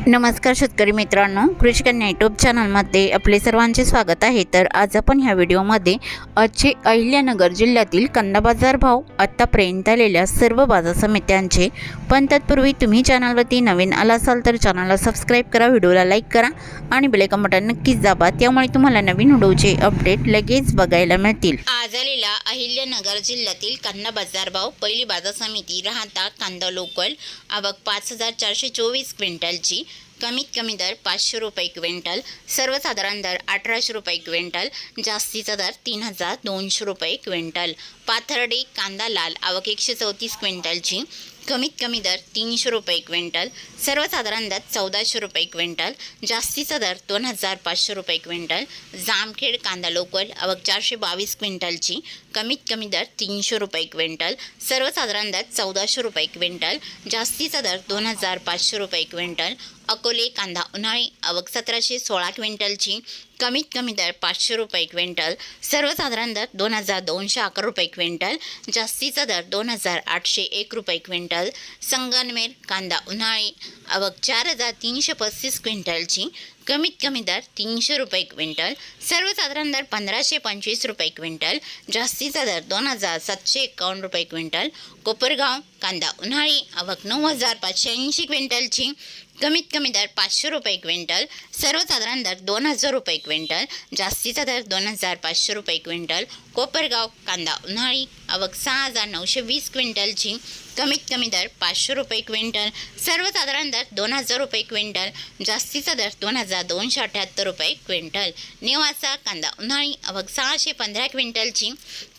नमस्कार शेतकरी मित्रांनो, कृषी कन्या यूट्यूब चॅनलमध्ये आपले सर्वांचे स्वागत आहे। तर आज आपण ह्या व्हिडिओमध्ये आजचे अहिल्यानगर जिल्ह्यातील कांदा बाजार भाव, आत्तापर्यंत आलेल्या सर्व बाजार समित्यांचे, पण तत्पूर्वी तुम्ही चॅनलवरती नवीन आला असाल तर चॅनलला सबस्क्राईब करा, व्हिडिओला लाईक करा आणि बेल आयकॉन बटन नक्कीच दाबा, त्यामुळे तुम्हाला नवीन व्हिडिओचे अपडेट लगेच बघायला मिळतील। आज आलेला अहिल्यानगर जिल्ह्यातील कांदा बाजार भाव, पहिली बाजार समिती राहता कांदा लोकल, आवक 5424 क्विंटलची, कमीत कमी दर 500 रुपये क्विंटल, सर्वसाधारण दर 1800 रुपये क्विंटल, जास्तीचा दर 3200 रुपये क्विंटल। पाथर्डी कांदा लाल, आवक 134 क्विंटलची, कमीत कमी दर 300 रुपये क्विंटल, सर्वसाधारण दर 1400 रुपये क्विंटल, जास्तीचा दर 2500 रुपये क्विंटल। जामखेड कांदा लोकल, आवक 422 क्विंटलची, कमीत कमी दर 300 रुपये क्विंटल, सर्वसाधारण दर 1400 रुपये क्विंटल, जास्तीचा दर 2500 रुपये क्विंटल। अकोले कांदा उन्हाळी, आवक 1716 क्विंटलची, कमीत कमी दर 500 रुपये क्विंटल, सर्वसाधारण दर 2211 रुपये क्विंटल, जास्तीचा दर 2801 रुपये क्विंटल। संगमनेर कांदा उन्हाळी, आवक 4335 क्विंटलची, कमीत कमी दर 300 रुपये क्विंटल, सर्वसाधारण दर 1525 रुपये क्विंटल, जास्तीचा दर 2751 रुपये क्विंटल। कोपरगाव कांदा उन्हाळी, आवक 9580 क्विंटलची, कमीत कमी दर 500 रुपये क्विंटल, सर्वसाधारण दर 2000 रुपये क्विंटल, जास्तीचा दर 2500 रुपये क्विंटल। कोपरगाव कांदा उन्हाळी, आवक 6920 क्विंटलची, कमीत कमी दर 500 रुपये क्विंटल, सर्वसाधारण दर 2000 रुपये क्विंटल, जास्तीचा दर 2278 रुपये क्विंटल। नेवासा कांदा उन्हाळी, आवक 615 क्विंटलची,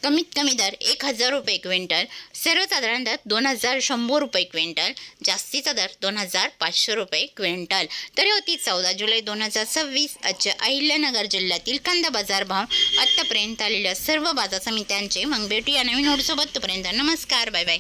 कमीत कमी दर 1000 रुपये क्विंटल, सर्वसाधारण दर 2100 रुपये क्विंटल, जास्तीचा दर 2500 रुपये क्विंटल। तर होती 14 जुलै 2026 आजच्या अहिल्यानगर जिल्ह्यातील कांदा बाजार भाव, आत्तापर्यंत आलेल्या सर्व बाजार समित्यांचे। मग भेटूया नवीन व्हिडिओसोबत, तोपर्यंत नमस्कार, बाय बाय।